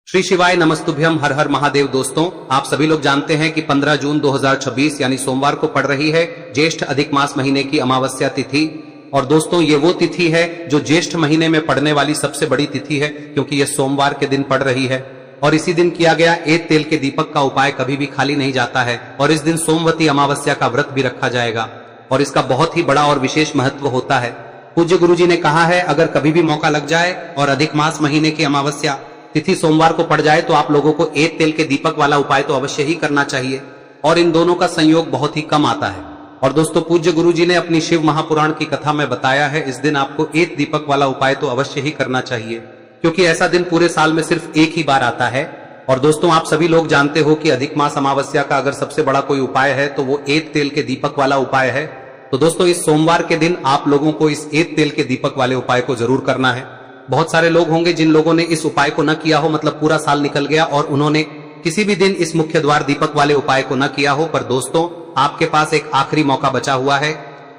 श्री शिवाय नमस्तुभ्यम हर हर महादेव। दोस्तों, आप सभी लोग जानते हैं कि 15 जून 2026 यानी सोमवार को पड़ रही है ज्येष्ठ अधिक मास महीने की अमावस्या तिथि। और दोस्तों, ये वो तिथि है जो ज्येष्ठ महीने में पड़ने वाली सबसे बड़ी तिथि है, क्योंकि ये सोमवार के दिन पड़ रही है। और इसी दिन किया गया एक तेल के दीपक का उपाय कभी भी खाली नहीं जाता है। और इस दिन सोमवती अमावस्या का व्रत भी रखा जाएगा और इसका बहुत ही बड़ा और विशेष महत्व होता है। पूज्य गुरु जी ने कहा है, अगर कभी भी मौका लग जाए और अधिक मास महीने की अमावस्या तिथि सोमवार को पड़ जाए तो आप लोगों को एक तेल के दीपक वाला उपाय तो अवश्य ही करना चाहिए। और इन दोनों का संयोग बहुत ही कम आता है। और दोस्तों, पूज्य गुरु जी ने अपनी शिव महापुराण की कथा में बताया है, इस दिन आपको एक दीपक वाला उपाय तो अवश्य ही करना चाहिए, क्योंकि ऐसा दिन पूरे साल में सिर्फ एक ही बार आता है। और दोस्तों, आप सभी लोग जानते हो कि अधिक मास अमावस्या का अगर सबसे बड़ा कोई उपाय है तो वो एक तेल के दीपक वाला उपाय है। तो दोस्तों, इस सोमवार के दिन आप लोगों को इस एक तेल के दीपक वाले उपाय को जरूर करना है। बहुत सारे लोग होंगे जिन लोगों ने इस उपाय को न किया हो, मतलब पूरा साल निकल गया और उन्होंने किसी भी दिन इस मुख्य द्वार दीपक वाले उपाय को न किया हो। पर दोस्तों, आपके पास एक आखिरी मौका बचा हुआ है,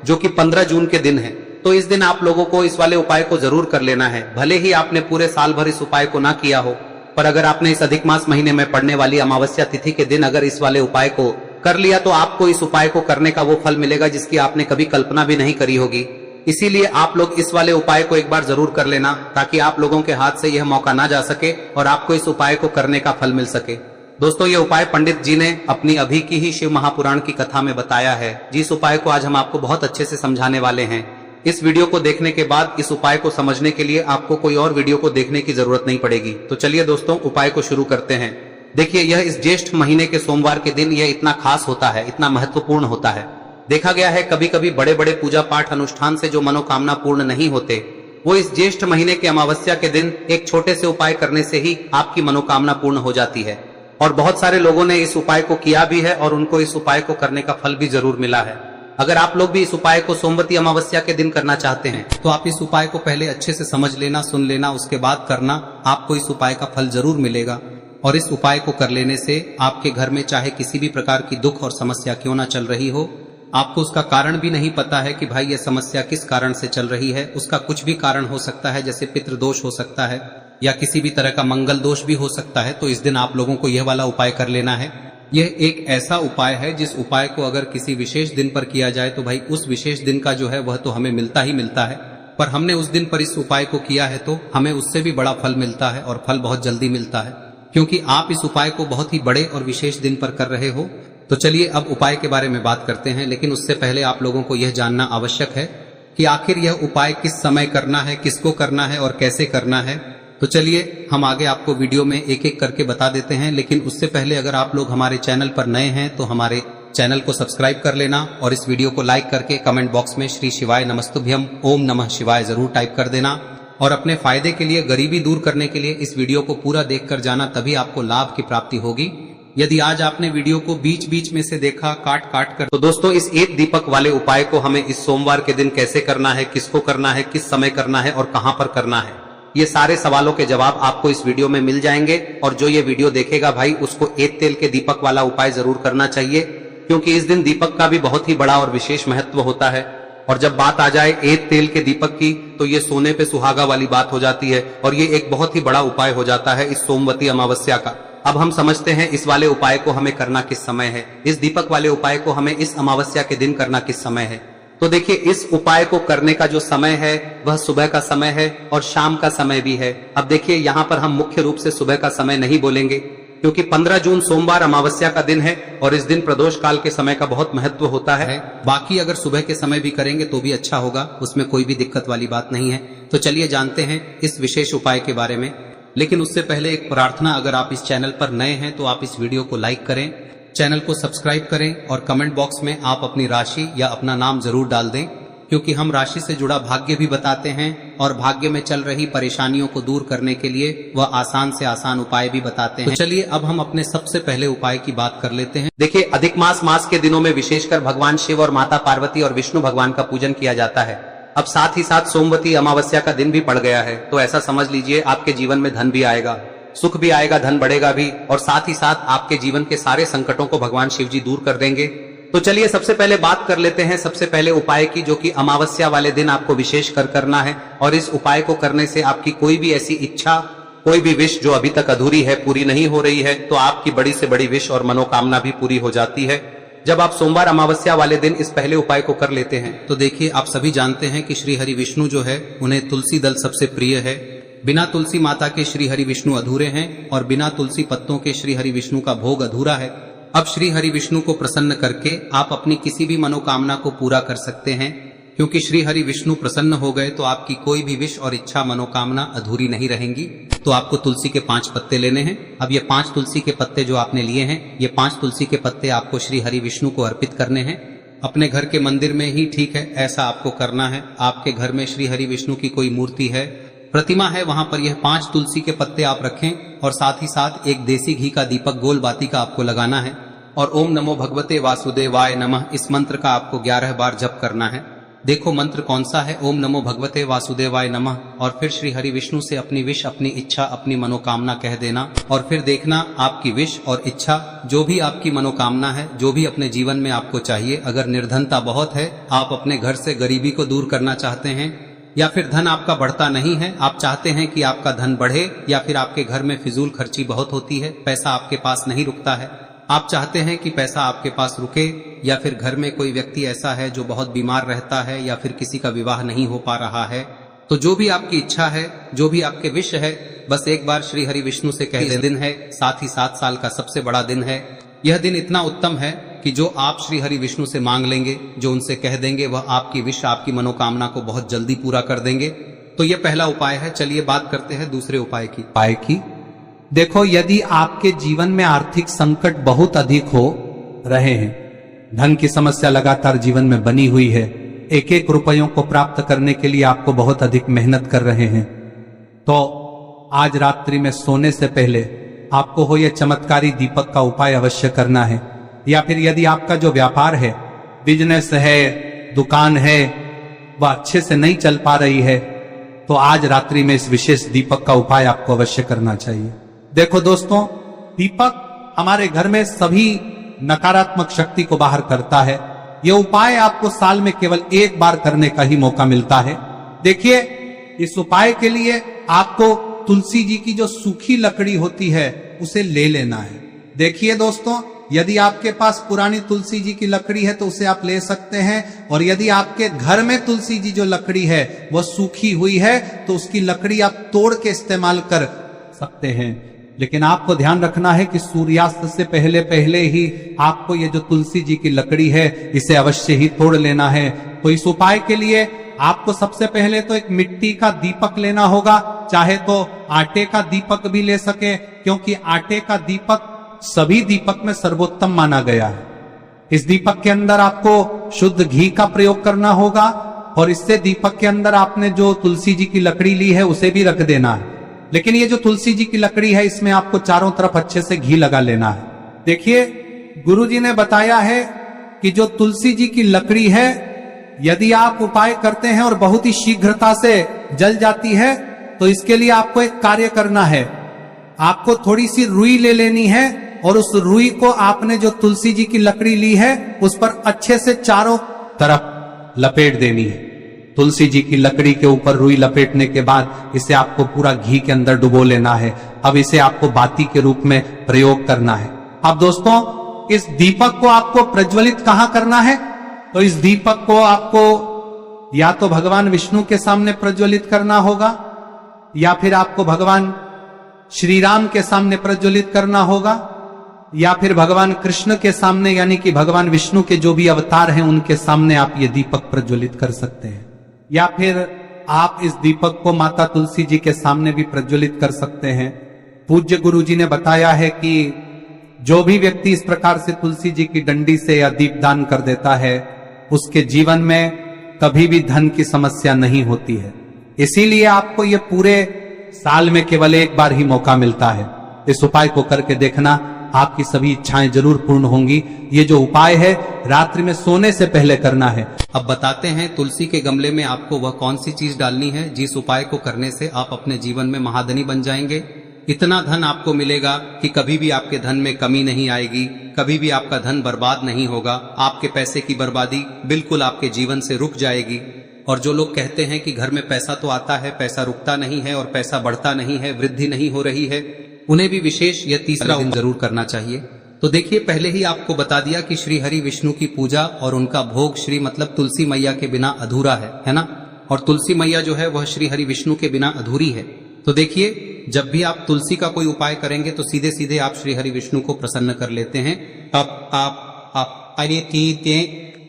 जो कि 15 जून के दिन है। तो इस दिन आप लोगों को इस वाले उपाय को जरूर कर लेना है। भले ही आपने पूरे साल भर इस उपाय को ना किया हो, पर अगर आपने इस अधिक मास महीने में पड़ने वाली अमावस्या तिथि के दिन अगर इस वाले उपाय को कर लिया तो आपको इस उपाय को करने का वो फल मिलेगा जिसकी आपने कभी कल्पना भी नहीं करी होगी। इसीलिए आप लोग इस वाले उपाय को एक बार जरूर कर लेना, ताकि आप लोगों के हाथ से यह मौका ना जा सके और आपको इस उपाय को करने का फल मिल सके। दोस्तों, ये उपाय पंडित जी ने अपनी अभी की ही शिव महापुराण की कथा में बताया है, जिस उपाय को आज हम आपको बहुत अच्छे से समझाने वाले हैं। इस वीडियो को देखने के बाद इस उपाय को समझने के लिए आपको कोई और वीडियो को देखने की जरूरत नहीं पड़ेगी। तो चलिए दोस्तों, उपाय को शुरू करते हैं। देखिए, यह इस ज्येष्ठ महीने के सोमवार के दिन यह इतना खास होता है, इतना महत्वपूर्ण होता है। देखा गया है कभी कभी बड़े बड़े पूजा पाठ अनुष्ठान से जो मनोकामना पूर्ण नहीं होते, वो इस ज्येष्ठ महीने के अमावस्या के दिन एक छोटे से उपाय करने से ही आपकी मनोकामना पूर्ण हो जाती है। और बहुत सारे लोगों ने इस उपाय को किया भी है और उनको इस उपाय को करने का फल भी जरूर मिला है। अगर आप लोग भी इस उपाय को सोमवती अमावस्या के दिन करना चाहते हैं तो आप इस उपाय को पहले अच्छे से समझ लेना, सुन लेना, उसके बाद करना। आपको इस उपाय का फल जरूर मिलेगा। और इस उपाय को कर लेने से आपके घर में चाहे किसी भी प्रकार की दुख और समस्या क्यों ना चल रही हो, आपको उसका कारण भी नहीं पता है कि भाई ये समस्या किस कारण से चल रही है, उसका कुछ भी कारण हो सकता है, जैसे पितृदोष हो सकता है या किसी भी तरह का मंगल दोष भी हो सकता है। तो इस दिन आप लोगों को यह वाला उपाय कर लेना है। यह एक ऐसा उपाय है जिस उपाय को अगर किसी विशेष दिन पर किया जाए तो भाई उस विशेष दिन का जो है वह तो हमें मिलता ही मिलता है। पर हमने उस दिन पर इस उपाय को किया है तो हमें उससे भी बड़ा फल मिलता है, और फल बहुत जल्दी मिलता है, क्योंकि आप इस उपाय को बहुत ही बड़े और विशेष दिन पर कर रहे हो। तो चलिए अब उपाय के बारे में बात करते हैं, लेकिन उससे पहले आप लोगों को यह जानना आवश्यक है कि आखिर यह उपाय किस समय करना है, किसको करना है और कैसे करना है। तो चलिए हम आगे आपको वीडियो में एक एक करके बता देते हैं। लेकिन उससे पहले अगर आप लोग हमारे चैनल पर नए हैं तो हमारे चैनल को सब्सक्राइब कर लेना और इस वीडियो को लाइक करके कमेंट बॉक्स में श्री शिवाय नमस्तुभ्यम ओम नमः शिवाय जरूर टाइप कर देना। और अपने फायदे के लिए, गरीबी दूर करने के लिए इस वीडियो को पूरा देखकर जाना, तभी आपको लाभ की प्राप्ति होगी। यदि आज आपने वीडियो को बीच बीच में से देखा काट काट कर, तो दोस्तों इस एक दीपक वाले उपाय को हमें इस सोमवार के दिन कैसे करना है, किसको करना है, किस समय करना है और कहां पर करना है, ये सारे सवालों के जवाब आपको इस वीडियो में मिल जाएंगे। और जो ये वीडियो देखेगा भाई, उसको एक तेल के दीपक वाला उपाय जरूर करना चाहिए, क्योंकि इस दिन दीपक का भी बहुत ही बड़ा और विशेष महत्व होता है। और जब बात आ जाए एक तेल के दीपक की, तो ये सोने पे सुहागा वाली बात हो जाती है और ये एक बहुत ही बड़ा उपाय हो जाता है इस सोमवती अमावस्या का। अब हम समझते हैं इस वाले उपाय को हमें करना किस समय है, इस दीपक वाले उपाय को हमें इस अमावस्या के दिन करना किस समय है। तो देखिए, इस उपाय को करने का जो समय है वह सुबह का समय है और शाम का समय भी है। अब देखिए, यहाँ पर हम मुख्य रूप से सुबह का समय नहीं बोलेंगे, क्योंकि 15 जून सोमवार अमावस्या का दिन है और इस दिन प्रदोष काल के समय का बहुत महत्व होता है। बाकी अगर सुबह के समय भी करेंगे तो भी अच्छा होगा, उसमें कोई भी दिक्कत वाली बात नहीं है। तो चलिए जानते हैं इस विशेष उपाय के बारे में। लेकिन उससे पहले एक प्रार्थना, अगर आप इस चैनल पर नए हैं तो आप इस वीडियो को लाइक करें, चैनल को सब्सक्राइब करें और कमेंट बॉक्स में आप अपनी राशि या अपना नाम जरूर डाल दें, क्योंकि हम राशि से जुड़ा भाग्य भी बताते हैं और भाग्य में चल रही परेशानियों को दूर करने के लिए वह आसान से आसान उपाय भी बताते हैं। तो चलिए अब हम अपने सबसे पहले उपाय की बात कर लेते हैं। देखिए, अधिक मास के दिनों में विशेषकर भगवान शिव और माता पार्वती और विष्णु भगवान का पूजन किया जाता है। अब साथ ही साथ सोमवती अमावस्या का दिन भी पड़ गया है, तो ऐसा समझ लीजिए आपके जीवन में धन भी आएगा, सुख भी आएगा, धन बढ़ेगा भी, और साथ ही साथ आपके जीवन के सारे संकटों को भगवान शिव जी दूर कर देंगे। तो चलिए सबसे पहले बात कर लेते हैं सबसे पहले उपाय की, जो कि अमावस्या वाले दिन आपको विशेष कर करना है। और इस उपाय को करने से आपकी कोई भी ऐसी इच्छा, कोई भी विश जो अभी तक अधूरी है, पूरी नहीं हो रही है, तो आपकी बड़ी से बड़ी विश और मनोकामना भी पूरी हो जाती है जब आप सोमवार अमावस्या वाले दिन इस पहले उपाय को कर लेते हैं। तो देखिए, आप सभी जानते हैं कि श्री हरि विष्णु जो है उन्हें तुलसी दल सबसे प्रिय है। बिना तुलसी माता के श्री हरि विष्णु अधूरे हैं और बिना तुलसी पत्तों के श्री हरि विष्णु का भोग अधूरा है। अब श्री हरि विष्णु को प्रसन्न करके आप अपनी किसी भी मनोकामना को पूरा कर सकते हैं, क्योंकि श्री हरि विष्णु प्रसन्न हो गए तो आपकी कोई भी विश और इच्छा मनोकामना अधूरी नहीं रहेंगी। तो आपको तुलसी के 5 पत्ते लेने हैं। अब ये 5 तुलसी के पत्ते जो आपने लिए हैं, ये 5 तुलसी के पत्ते आपको श्री हरि विष्णु को अर्पित करने हैं। अपने घर के मंदिर में ही ठीक है, ऐसा आपको करना है। आपके घर में श्री हरि विष्णु की कोई मूर्ति है, प्रतिमा है, वहां पर यह 5 तुलसी के पत्ते आप रखें और साथ ही साथ एक देसी घी का दीपक गोल बाती का आपको लगाना है और ओम नमो भगवते वासुदेवाय नमः इस मंत्र का आपको 11 बार जप करना है। देखो मंत्र कौन सा है, ओम नमो भगवते वासुदेवाय नमः, और फिर श्री हरि विष्णु से अपनी विश, अपनी इच्छा, अपनी मनोकामना कह देना और फिर देखना आपकी विश और इच्छा, जो भी आपकी मनोकामना है, जो भी अपने जीवन में आपको चाहिए। अगर निर्धनता बहुत है, आप अपने घर से गरीबी को दूर करना चाहते हैं, या फिर धन आपका बढ़ता नहीं है, आप चाहते हैं कि आपका धन बढ़े, या फिर आपके घर में फिजूल खर्ची बहुत होती है, पैसा आपके पास नहीं रुकता है, आप चाहते हैं कि पैसा आपके पास रुके, या फिर घर में कोई व्यक्ति ऐसा है जो बहुत बीमार रहता है, या फिर किसी का विवाह नहीं हो पा रहा है, तो जो भी आपकी इच्छा है, जो भी आपके विश है, बस एक बार श्री हरि विष्णु से कह दें। दिन है, साथ ही 7 साल का सबसे बड़ा दिन है। यह दिन इतना उत्तम है कि जो आप श्री हरि विष्णु से मांग लेंगे, जो उनसे कह देंगे, वह आपकी विश, आपकी मनोकामना को बहुत जल्दी पूरा कर देंगे। तो यह पहला उपाय है। चलिए बात करते हैं दूसरे उपाय की। देखो, यदि आपके जीवन में आर्थिक संकट बहुत अधिक हो रहे हैं, धन की समस्या लगातार जीवन में बनी हुई है, एक एक रुपयों को प्राप्त करने के लिए आपको बहुत अधिक मेहनत कर रहे हैं, तो आज रात्रि में सोने से पहले आपको हो यह चमत्कारी दीपक का उपाय अवश्य करना है। या फिर यदि आपका जो व्यापार है, बिजनेस है, दुकान है, वह अच्छे से नहीं चल पा रही है, तो आज रात्रि में इस विशेष दीपक का उपाय आपको अवश्य करना चाहिए। देखो दोस्तों, दीपक हमारे घर में सभी नकारात्मक शक्ति को बाहर करता है। यह उपाय आपको साल में केवल 1 बार करने का ही मौका मिलता है। देखिए, इस उपाय के लिए आपको तुलसी जी की जो सूखी लकड़ी होती है उसे ले लेना है। देखिए दोस्तों, यदि आपके पास पुरानी तुलसी जी की लकड़ी है तो उसे आप ले सकते हैं, और यदि आपके घर में तुलसी जी जो लकड़ी है वह सूखी हुई है तो उसकी लकड़ी आप तोड़ के इस्तेमाल कर सकते हैं। लेकिन आपको ध्यान रखना है कि सूर्यास्त से पहले पहले ही आपको ये जो तुलसी जी की लकड़ी है इसे अवश्य ही तोड़ लेना है। तो इस उपाय के लिए आपको सबसे पहले तो एक मिट्टी का दीपक लेना होगा, चाहे तो आटे का दीपक भी ले सके, क्योंकि आटे का दीपक सभी दीपक में सर्वोत्तम माना गया है। इस दीपक के अंदर आपको शुद्ध घी का प्रयोग करना होगा, और इससे दीपक के अंदर आपने जो तुलसी जी की लकड़ी ली है उसे भी रख देना है। लेकिन ये जो तुलसी जी की लकड़ी है, इसमें आपको चारों तरफ अच्छे से घी लगा लेना है। देखिए, गुरुजी ने बताया है कि जो तुलसी जी की लकड़ी है, यदि आप उपाय करते हैं और बहुत ही शीघ्रता से जल जाती है, तो इसके लिए आपको एक कार्य करना है। आपको थोड़ी सी रुई ले लेनी है और उस रुई को आपने जो तुलसी जी की लकड़ी ली है उस पर अच्छे से चारों तरफ लपेट देनी है। तुलसी जी की लकड़ी के ऊपर रुई लपेटने के बाद इसे आपको पूरा घी के अंदर डुबो लेना है। अब इसे आपको बाती के रूप में प्रयोग करना है। अब दोस्तों, इस दीपक को आपको प्रज्वलित कहां करना है? तो इस दीपक को आपको या तो भगवान विष्णु के सामने प्रज्वलित करना होगा, या फिर आपको भगवान श्री राम के सामने प्रज्वलित करना होगा, या फिर भगवान कृष्ण के सामने, यानी कि भगवान विष्णु के जो भी अवतार हैं उनके सामने आप ये दीपक प्रज्वलित कर सकते हैं। या फिर आप इस दीपक को माता तुलसी जी के सामने भी प्रज्वलित कर सकते हैं। पूज्य गुरु जी ने बताया है कि जो भी व्यक्ति इस प्रकार से तुलसी जी की डंडी से या दीपदान कर देता है, उसके जीवन में कभी भी धन की समस्या नहीं होती है। इसीलिए आपको ये पूरे साल में केवल 1 बार ही मौका मिलता है। इस उपाय को करके देखना, आपकी सभी इच्छाएं जरूर पूर्ण होंगी। ये जो उपाय है रात्रि में सोने से पहले करना है। अब बताते हैं तुलसी के गमले में आपको वह कौन सी चीज डालनी है जिस उपाय को करने से आप अपने जीवन में महाधनी बन जाएंगे। इतना धन आपको मिलेगा कि कभी भी आपके धन में कमी नहीं आएगी, कभी भी आपका धन बर्बाद नहीं होगा। आपके पैसे की बर्बादी बिल्कुल आपके जीवन से रुक जाएगी। और जो लोग कहते हैं कि घर में पैसा तो आता है, पैसा रुकता नहीं है और पैसा बढ़ता नहीं है, वृद्धि नहीं हो रही है, उन्हें भी विशेष यह तीसरा दिन जरूर करना चाहिए। तो देखिए, पहले ही आपको बता दिया कि श्री हरि विष्णु की पूजा और उनका भोग श्री मतलब तुलसी मैया के बिना अधूरा है ना। और तुलसी मैया जो है वह श्री हरि विष्णु के बिना अधूरी है। तो देखिए, जब भी आप तुलसी का कोई उपाय करेंगे तो सीधे सीधे आप श्री हरि विष्णु को प्रसन्न कर लेते हैं।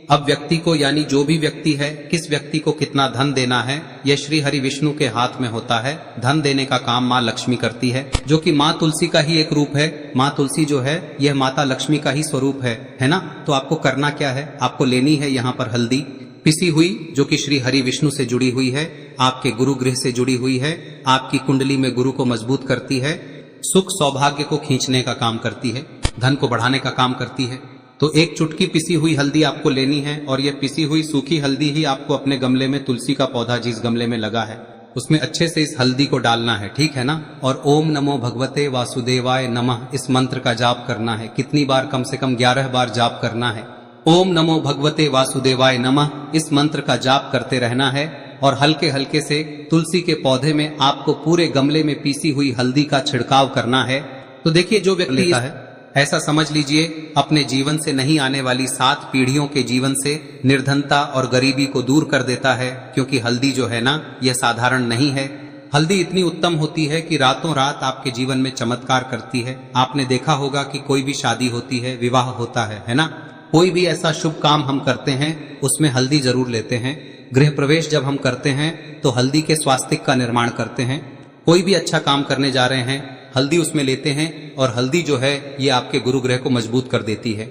अब व्यक्ति को, यानी जो भी व्यक्ति है, किस व्यक्ति को कितना धन देना है, यह श्री हरि विष्णु के हाथ में होता है। धन देने का काम माँ लक्ष्मी करती है, जो कि माँ तुलसी का ही एक रूप है। माँ तुलसी जो है यह माता लक्ष्मी का ही स्वरूप है ना। तो आपको करना क्या है, आपको लेनी है यहाँ पर हल्दी पिसी हुई, जो कि श्री हरि विष्णु से जुड़ी हुई है, आपके गुरु गृह से जुड़ी हुई है, आपकी कुंडली में गुरु को मजबूत करती है, सुख सौभाग्य को खींचने का काम करती है, धन को बढ़ाने का काम करती है। तो एक चुटकी पिसी हुई हल्दी आपको लेनी है और यह पिसी हुई सूखी हल्दी ही आपको अपने गमले में, तुलसी का पौधा जिस गमले में लगा है उसमें अच्छे से इस हल्दी को डालना है, ठीक है ना। और ओम नमो भगवते वासुदेवाय नमः इस मंत्र का जाप करना है। कितनी बार? कम से कम 11 बार जाप करना है। ओम नमो भगवते वासुदेवाय नमः इस मंत्र का जाप करते रहना है और हल्के हल्के से तुलसी के पौधे में आपको पूरे गमले में पीसी हुई हल्दी का छिड़काव करना है। तो देखिए, जो व्यक्ति लेता है, ऐसा समझ लीजिए अपने जीवन से नहीं आने वाली 7 पीढ़ियों के जीवन से निर्धनता और गरीबी को दूर कर देता है। क्योंकि हल्दी जो है ना, यह साधारण नहीं है। हल्दी इतनी उत्तम होती है कि रातों रात आपके जीवन में चमत्कार करती है। आपने देखा होगा कि कोई भी शादी होती है, विवाह होता है ना, कोई भी ऐसा शुभ काम हम करते हैं उसमें हल्दी जरूर लेते हैं। गृह प्रवेश जब हम करते हैं तो हल्दी के स्वास्तिक का निर्माण करते हैं। कोई भी अच्छा काम करने जा रहे हैं, हल्दी उसमें लेते हैं और हल्दी जो है ये आपके गुरु ग्रह को मजबूत कर देती है।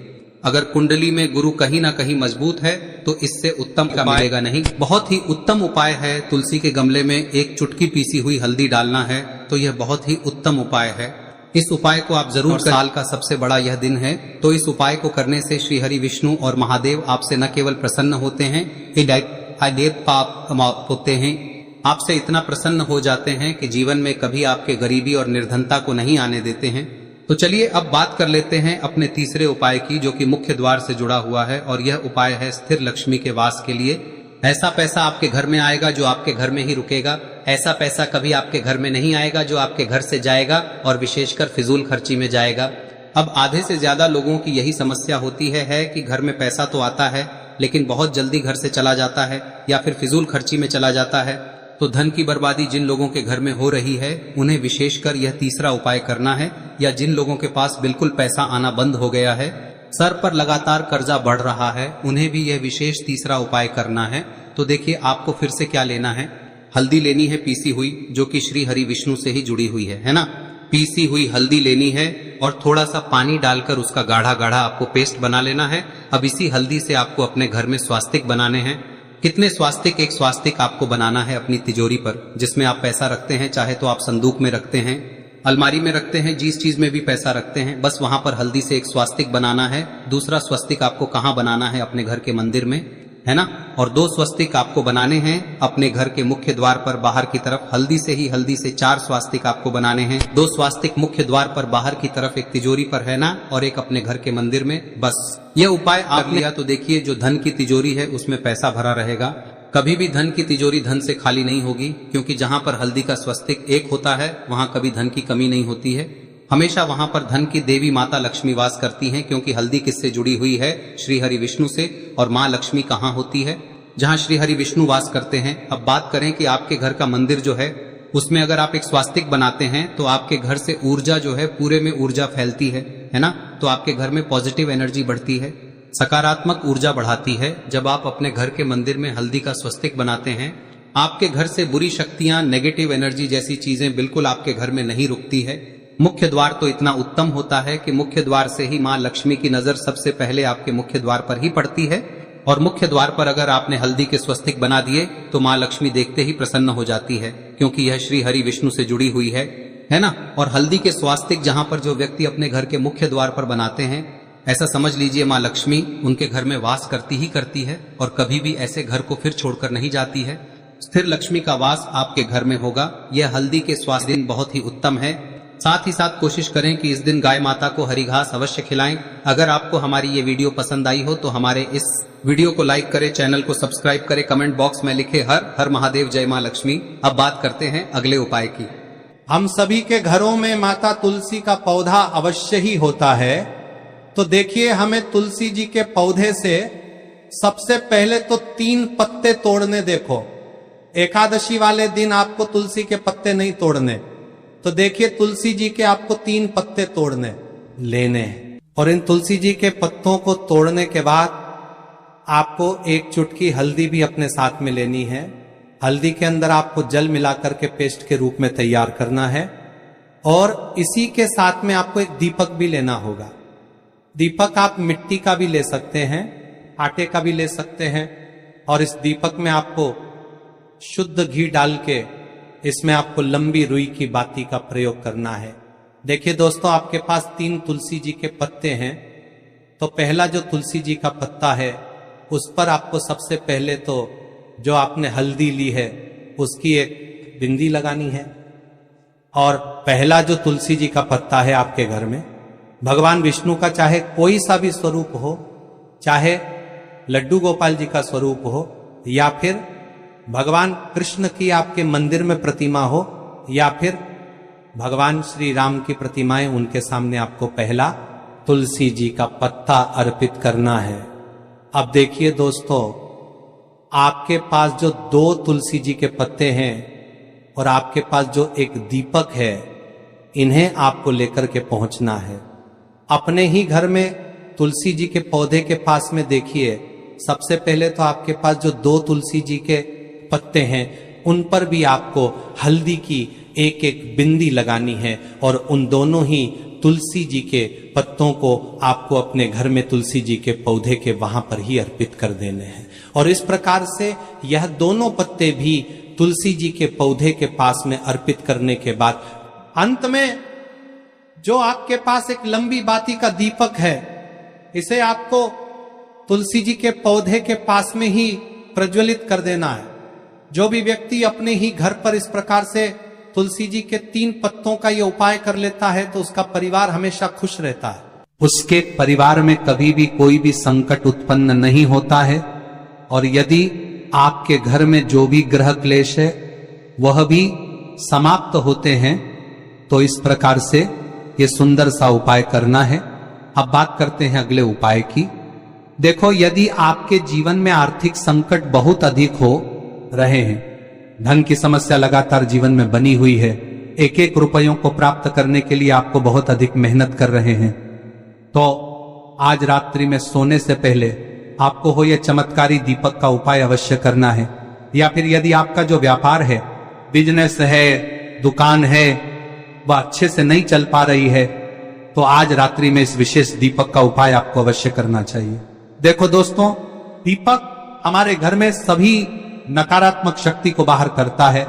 अगर कुंडली में गुरु कहीं ना कहीं मजबूत है तो इससे उत्तम का मिलेगा नहीं। बहुत ही उत्तम उपाय है, तुलसी के गमले में एक चुटकी पीसी हुई हल्दी डालना है, तो यह बहुत ही उत्तम उपाय है। इस उपाय को आप जरूर, साल का सबसे बड़ा यह दिन है, तो इस उपाय को करने से श्री हरि विष्णु और महादेव आपसे न केवल प्रसन्न होते हैं, होते हैं, आपसे इतना प्रसन्न हो जाते हैं कि जीवन में कभी आपके गरीबी और निर्धनता को नहीं आने देते हैं। तो चलिए अब बात कर लेते हैं अपने तीसरे उपाय की, जो कि मुख्य द्वार से जुड़ा हुआ है। और यह उपाय है स्थिर लक्ष्मी के वास के लिए। ऐसा पैसा आपके घर में आएगा जो आपके घर में ही रुकेगा। ऐसा पैसा कभी आपके घर में नहीं आएगा जो आपके घर से जाएगा और विशेषकर फिजूल खर्ची में जाएगा। अब आधे से ज्यादा लोगों की यही समस्या होती है कि घर में पैसा तो आता है लेकिन बहुत जल्दी घर से चला जाता है या फिर फिजूल खर्ची में चला जाता है। तो धन की बर्बादी जिन लोगों के घर में हो रही है उन्हें विशेषकर यह तीसरा उपाय करना है। या जिन लोगों के पास बिल्कुल पैसा आना बंद हो गया है, सर पर लगातार कर्जा बढ़ रहा है, उन्हें भी यह विशेष तीसरा उपाय करना है। तो देखिए, आपको फिर से क्या लेना है, हल्दी लेनी है पीसी हुई, जो कि श्री हरि विष्णु से ही जुड़ी हुई है ना। पीसी हुई हल्दी लेनी है और थोड़ा सा पानी डालकर उसका गाढ़ा गाढ़ा आपको पेस्ट बना लेना है। अब इसी हल्दी से आपको अपने घर में स्वास्तिक बनाने हैं। कितने स्वास्तिक? एक स्वास्तिक आपको बनाना है अपनी तिजोरी पर, जिसमें आप पैसा रखते हैं। चाहे तो आप संदूक में रखते हैं, अलमारी में रखते हैं, जिस चीज में भी पैसा रखते हैं, बस वहां पर हल्दी से एक स्वास्तिक बनाना है। दूसरा स्वस्तिक आपको कहाँ बनाना है? अपने घर के मंदिर में, है ना। और 2 स्वस्तिक आपको बनाने हैं अपने घर के मुख्य द्वार पर बाहर की तरफ। हल्दी से 4 स्वास्तिक आपको बनाने हैं। 2 स्वास्तिक मुख्य द्वार पर बाहर की तरफ, एक तिजोरी पर, है ना, और एक अपने घर के मंदिर में। बस यह उपाय आप लिया तो देखिए, जो धन की तिजोरी है उसमें पैसा भरा रहेगा। कभी भी धन की तिजोरी धन से खाली नहीं होगी, क्योंकि जहां पर हल्दी का स्वस्तिक एक होता है वहां कभी धन की कमी नहीं होती है। हमेशा वहां पर धन की देवी माता लक्ष्मी वास करती हैं, क्योंकि हल्दी किससे जुड़ी हुई है? श्री हरि विष्णु से। और माँ लक्ष्मी कहाँ होती है? जहां श्री हरि विष्णु वास करते हैं। अब बात करें कि आपके घर का मंदिर जो है उसमें अगर आप एक स्वास्तिक बनाते हैं तो आपके घर से ऊर्जा जो है, पूरे में ऊर्जा फैलती है ना। तो आपके घर में पॉजिटिव एनर्जी बढ़ती है, सकारात्मक ऊर्जा बढ़ाती है। जब आप अपने घर के मंदिर में हल्दी का स्वस्तिक बनाते हैं, आपके घर से बुरी शक्तियां, नेगेटिव एनर्जी जैसी चीजें बिल्कुल आपके घर में नहीं रुकती है। मुख्य द्वार तो इतना उत्तम होता है कि मुख्य द्वार से ही माँ लक्ष्मी की नजर सबसे पहले आपके मुख्य द्वार पर ही पड़ती है। और मुख्य द्वार पर अगर आपने हल्दी के स्वस्तिक बना दिए तो माँ लक्ष्मी देखते ही प्रसन्न हो जाती है, क्योंकि यह श्री हरि विष्णु से जुड़ी हुई है ना। और हल्दी के स्वास्तिक जहां पर जो व्यक्ति अपने घर के मुख्य द्वार पर बनाते हैं, ऐसा समझ लीजिए माँ लक्ष्मी उनके घर में वास करती ही करती है और कभी भी ऐसे घर को फिर छोड़कर नहीं जाती है। स्थिर लक्ष्मी का वास आपके घर में होगा। यह हल्दी के स्वास्थ्य दिन बहुत ही उत्तम है। साथ ही साथ कोशिश करें कि इस दिन गाय माता को हरी घास अवश्य खिलाएं। अगर आपको हमारी ये वीडियो पसंद आई हो तो हमारे इस वीडियो को लाइक करें, चैनल को सब्सक्राइब करें, कमेंट बॉक्स में लिखे हर हर महादेव, जय मां लक्ष्मी। अब बात करते हैं अगले उपाय की। हम सभी के घरों में माता तुलसी का पौधा अवश्य ही होता है। तो देखिए, हमें तुलसी जी के पौधे से सबसे पहले तो 3 पत्ते तोड़ने। देखो, एकादशी वाले दिन आपको तुलसी के पत्ते नहीं तोड़ने, तो देखिए तुलसी जी के आपको 3 पत्ते तोड़ने लेने हैं। और इन तुलसी जी के पत्तों को तोड़ने के बाद आपको 1 चुटकी हल्दी भी अपने साथ में लेनी है। हल्दी के अंदर आपको जल मिलाकर के पेस्ट के रूप में तैयार करना है। और इसी के साथ में आपको एक दीपक भी लेना होगा। दीपक आप मिट्टी का भी ले सकते हैं, आटे का भी ले सकते हैं। और इस दीपक में आपको शुद्ध घी डाल के इसमें आपको लंबी रुई की बाती का प्रयोग करना है। देखिए दोस्तों, आपके पास 3 तुलसी जी के पत्ते हैं। तो पहला जो तुलसी जी का पत्ता है उस पर आपको सबसे पहले तो जो आपने हल्दी ली है उसकी एक बिंदी लगानी है। और पहला जो तुलसी जी का पत्ता है आपके घर में, भगवान विष्णु का चाहे कोई सा भी स्वरूप हो, चाहे लड्डू गोपाल जी का स्वरूप हो, या फिर भगवान कृष्ण की आपके मंदिर में प्रतिमा हो, या फिर भगवान श्री राम की प्रतिमाएं, उनके सामने आपको पहला तुलसी जी का पत्ता अर्पित करना है। अब देखिए दोस्तों, आपके पास जो 2 तुलसी जी के पत्ते हैं और आपके पास जो एक दीपक है, इन्हें आपको लेकर के पहुंचना है। अपने ही घर में तुलसी जी के पौधे के पास में देखिए, सबसे पहले तो आपके पास जो 2 तुलसी जी के पत्ते हैं उन पर भी आपको हल्दी की एक एक बिंदी लगानी है। और उन दोनों ही तुलसी जी के पत्तों को आपको अपने घर में तुलसी जी के पौधे के वहां पर ही अर्पित कर देने हैं। और इस प्रकार से यह दोनों पत्ते भी तुलसी जी के पौधे के पास में अर्पित करने के बाद अंत में जो आपके पास एक लंबी बाती का दीपक है, इसे आपको तुलसी जी के पौधे के पास में ही प्रज्वलित कर देना है। जो भी व्यक्ति अपने ही घर पर इस प्रकार से तुलसी जी के 3 पत्तों का ये उपाय कर लेता है तो उसका परिवार हमेशा खुश रहता है। उसके परिवार में कभी भी कोई भी संकट उत्पन्न नहीं होता है। और यदि आपके घर में जो भी ग्रह क्लेश है वह भी समाप्त होते हैं। तो इस प्रकार से ये सुंदर सा उपाय करना है। अब बात करते हैं अगले उपाय की। देखो, यदि आपके जीवन में आर्थिक संकट बहुत अधिक हो रहे हैं, धन की समस्या लगातार जीवन में बनी हुई है, एक एक रुपयों को प्राप्त करने के लिए आपको बहुत अधिक मेहनत कर रहे हैं, तो आज रात्रि में सोने से पहले आपको हो यह चमत्कारी दीपक का उपाय अवश्य करना है। या फिर यदि आपका जो व्यापार है, बिजनेस है, दुकान है, वह अच्छे से नहीं चल पा रही है, तो आज रात्रि में इस विशेष दीपक का उपाय आपको अवश्य करना चाहिए। देखो दोस्तों, दीपक हमारे घर में सभी नकारात्मक शक्ति को बाहर करता है।